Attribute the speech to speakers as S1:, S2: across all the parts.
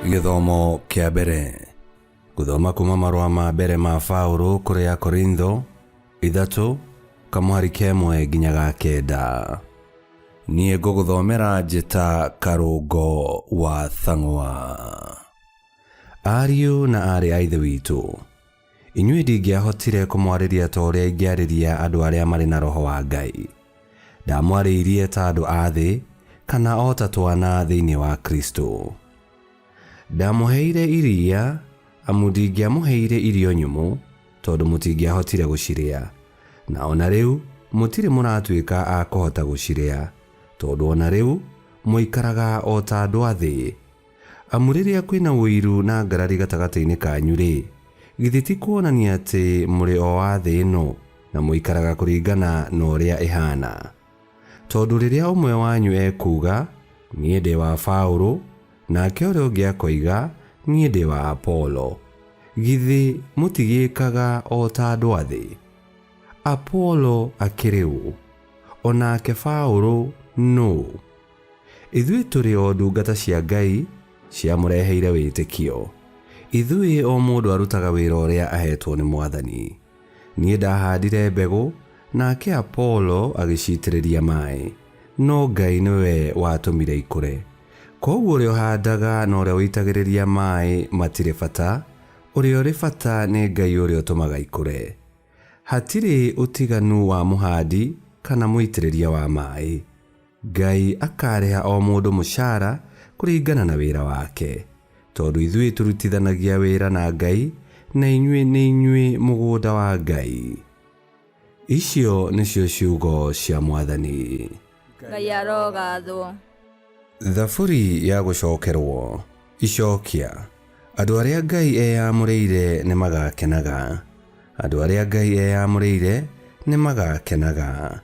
S1: Githomo kia mbere. Guthoma kuma marua ma mbere ma Paulo kuri Akorintho 3 kamuhari kemwe nginya ga 9. Niĩ ngũgũthomera njĩta Karũngo wa Thang'wa. Ariũ na aarĩ a Ithe witũ, inyuĩ ndingĩahotire kũmwarĩria ta ũrĩa ingĩarĩria andũ arĩa marĩ na roho wa Ngai. Ndamwarĩirie ta andũ a thĩ kana o ta twana thĩinĩ wa Kristo. Ndamũheire iria amu ndingĩamũheire irio nyũmũ tondũ mũtingĩahotire gũcirĩa, na ona rĩu mũtirĩ mũratuĩka a kũhota gũcirĩa tondũ ona rĩu mũikaraga o ta andũ a thĩ. Amu rĩrĩa kwĩna ũiru na ngarari gatagatĩ-inĩ kanyu-rĩ, githĩ ti kuonania atĩ mũrĩ o a thĩ ĩno na mũikaraga kũringana na ũrĩa ĩhana? Tondũ rĩrĩa ũmwe wanyu ekuga niĩ ndĩ wa Paulo, nake ũrĩa ũngĩ akoiga niĩ ndĩ wa Apolo, githĩ mũtigĩkaga o ta andũ a thĩ? Apolo akĩrĩ ũ? Onake Paulo nũ? Ithuĩ tũrĩ o ndungata cia Ngai ciamũreheire wĩtĩkio. Ithuĩ o mũndũ arutaga wĩra ũrĩa ahetwo nĩ Mwathani. Niĩ ndahandire mbegũ, nake Apolo agĩcitĩrĩria maĩ, no Ngai nĩwe watũmire ikũre. Koguo ũrĩa ũhandaga na ũrĩa ũitagĩrĩria maĩ matirĩ bata, ũrĩa ũrĩ bata nĩ Ngai ũrĩa ũtũmaga ikũre. Hatirĩ ũtiganu wa mũhandi kana mũitĩrĩria wa maĩ. Ngai akarĩha o mũndũ mũcara kũringana na wĩra wake, tondũ ithuĩ tũrutithanagia wĩra na Ngai, na inyuĩ nĩ inyuĩ mũgũnda wa Ngai. Icio nĩcio ciugo cia Mwathani.
S2: Ngai arogathwo.
S1: Thaburi ya gũcokerwo. Icokia. Andũ arĩa Ngai eyamũrĩire nĩ magakenaga. Andũ arĩa Ngai eyamũrĩire nĩ magakenaga.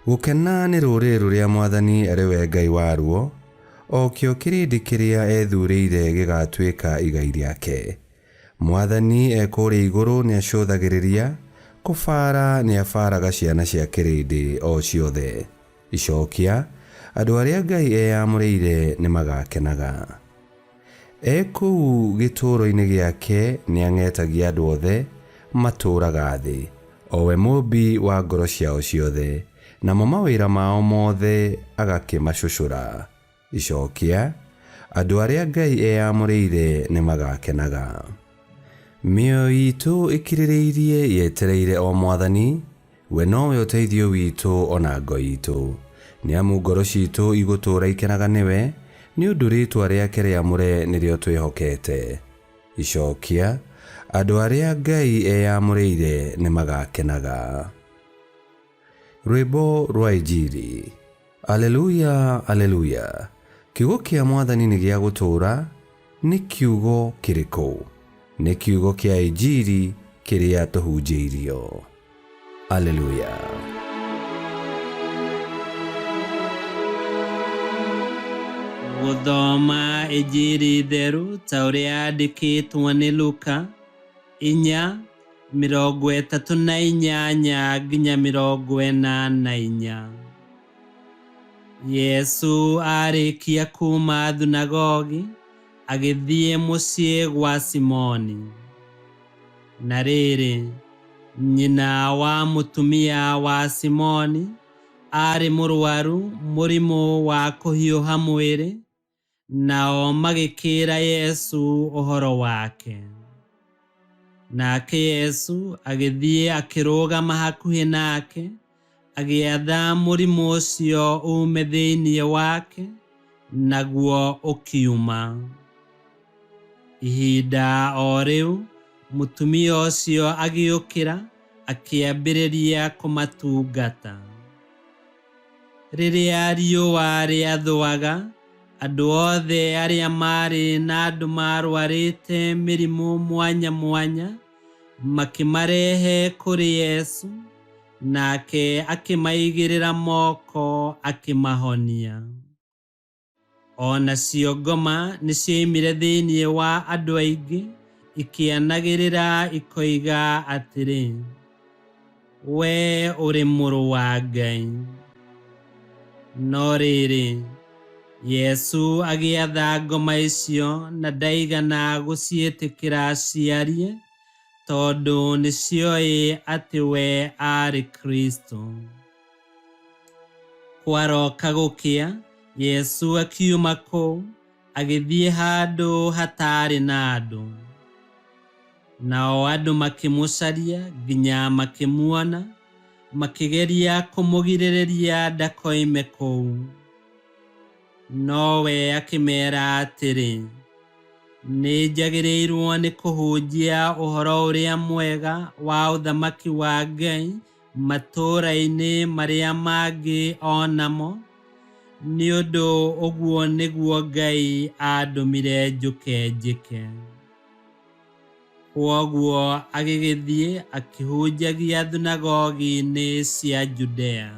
S1: Gũkena nĩ rũrĩrĩ rũrĩa Mwathani arĩ we Ngai waruo, o kĩo kĩrĩndĩ kĩrĩa ethurĩire gĩgatuĩka igai rĩake. Mwathani ekũrĩa igũrũ nĩ acũthagĩrĩria, kũbara nĩ abaraga ciana cia kĩrĩndĩ o ciothe. Icokia. Andũ arĩa Ngai eyamũrĩire nĩ magakenaga. Ekũu gĩtũũro-inĩ gĩake nĩ ang'etagia andũ othe matũũraga thĩ, o we mũmbi wa ngoro ciao ciothe, namo mawĩra mao mothe agakĩmacucũra. Icokia. Andũ arĩa Ngai eyamũrĩire nĩ magakenaga. Mĩoyo itũ ĩkirĩrĩirie yetereire o Mwathani, we nowe ũteithio witũ ona ngo itũ. Nĩ amu ngoro citũ igũtũũra ikenaga nĩwe, nĩ ũndũ rĩĩtwa rĩake rĩamũre nĩrĩo twĩhokete. Icokia. Andũ arĩa Ngai eyamũrĩire nĩ magakenaga. Rwĩmbo rwa Injili. Aleluya, aleluya. Kiugo kĩa Mwathani nĩ gĩa gũtũũra. Nĩ kiugo kĩrĩkũ? Nĩ kiugo kĩa Injili kĩrĩa tũhunjĩirio. Aleluya.
S3: Gũthoma Injili theru ta ũrĩa yandĩkĩtwo nĩ Luka 4:38 nginya 44. Yesu arĩkia kuma thunagogi agĩthiĩ mũciĩ gwa Simoni. Na rĩrĩ, nyina wa mũtumia wa Simoni arĩ mũrwaru mũrimũ wa kũhiũha mwĩrĩ, nao magĩkĩra Yesu ũhoro wake. Nake Yesu agĩthiĩ akĩrũgama hakuhĩ nake, agĩatha mũrimũ ũcio ume thĩinĩ wake, naguo ũkiuma. Ihinda o rĩu mũtumia ũcio agĩũkĩra akĩambĩrĩria kũmatungata. Rĩrĩa riũa rĩathũaga, andũ othe arĩa marĩ na andũ marwarĩte mĩrimũ mwanya mwanya makĩmarehe kũrĩ Yesu, nake akĩmaigĩrĩra moko akĩmahonia. Ona cio ngoma nĩcioimire thĩinĩ wa andũ aingĩ ikĩanagĩrĩra ikoiga atĩrĩ, we ũrĩ mũrũ wa Ngai. No rĩrĩ, Yesu agĩatha ngoma icio na ndaigana gũciĩtĩkĩra ciarie tondũ nĩcioĩ atĩ we arĩ Kristo. Kwaroka gũkĩa, Yesu akiuma kũu agĩthiĩ handũ hatarĩ na andũ. Nao andũ makĩmũcaria nginya makĩmuona, makĩgeria kũmũgirĩrĩria ndakoime kũu. Nowe akĩmeera atĩrĩ, nĩnjagĩrĩirwo nĩ kũhunjia ũhoro ũrĩa mwega wa ũthamaki wa Ngai matũũra-inĩ marĩa mangĩ onamo, nĩ ũndũ ũguo nĩguo Ngai andũmire njũke njĩke. Kwoguo agĩgĩthiĩ akĩhunjagia thunagogi-inĩ cia Judea.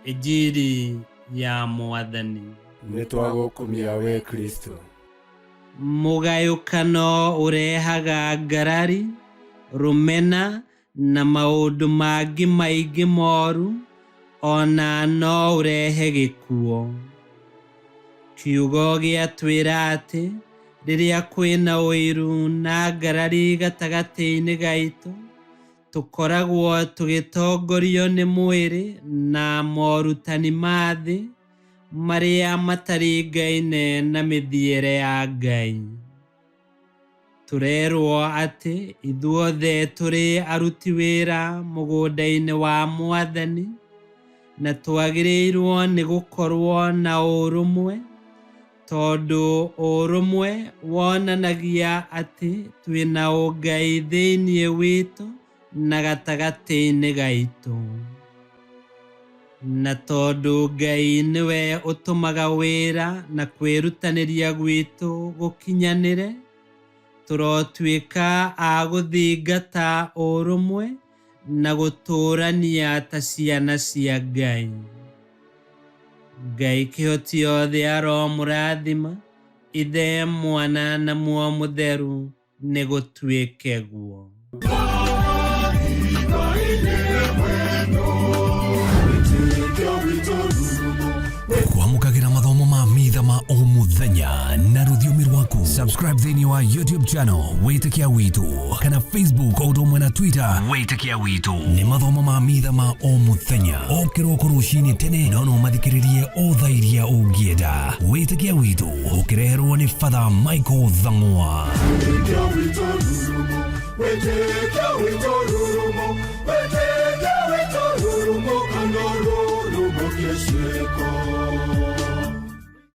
S3: Injili ya Mwathani.
S4: Nĩtwagũkumia we Kristo.
S3: Mũgayũkano ũrehaga ngarari, rũmena na maũndũ mangĩ maingĩ moru, ona no ũrehe gĩkuũ. Kiugo gĩatwĩra atĩ rĩrĩa kwĩna ũiru na ngarari gatagatĩ-inĩ gaitũ, tũkoragwo tũgĩtongorio nĩ mwĩrĩ na morutani ma thĩ marĩa mataringaine na mĩthiĩre ya Ngai. Tũrerwo atĩ ithuothe tũrĩ aruti wĩra mũgũnda-inĩ wa Mwathani, na twagĩrĩirwo nĩ gũkorwo na ũrũmwe, tondũ ũrũmwe wonanagia atĩ twĩna ũngai thĩinĩ witũ na gatagatĩ-inĩ gaitũ. Na tondũ Ngai nĩwe ũtũmaga wĩra na kwĩrutanĩria gwitũ gũkinyanĩre, tũrotuĩka a gũthingata ũrũmwe na gũtũũrania ta ciana cia Ngai. Ngai kĩhoti othe aromũrathima, Ithe, Mwana na Muoyo Mũtheru, nĩ gũtuĩke guo.
S5: Kwamũkagĩra mathomo ma mitha ma o mũthenya na rũthiomi rwaku. Subscribe thĩinĩ wa YouTube channel Wĩtĩkia Witũ, kana Facebook o ũndũ ũmwe na Twitter Wĩtĩkia Witũ. Nĩ mathomo ma mitha ma o mũthenya, o kĩroko rũcinĩ tene, no mathikĩrĩrie o thaa iria ũngĩenda. Wĩtĩkia Witũ ũkĩreherwo nĩ Father Michael Thang'wa. Wĩtĩkia Witũ rurumo, Wĩtĩkia Witũ rurumo, Wĩtĩkia Witũ rurumo, kana rurumo kĩciko.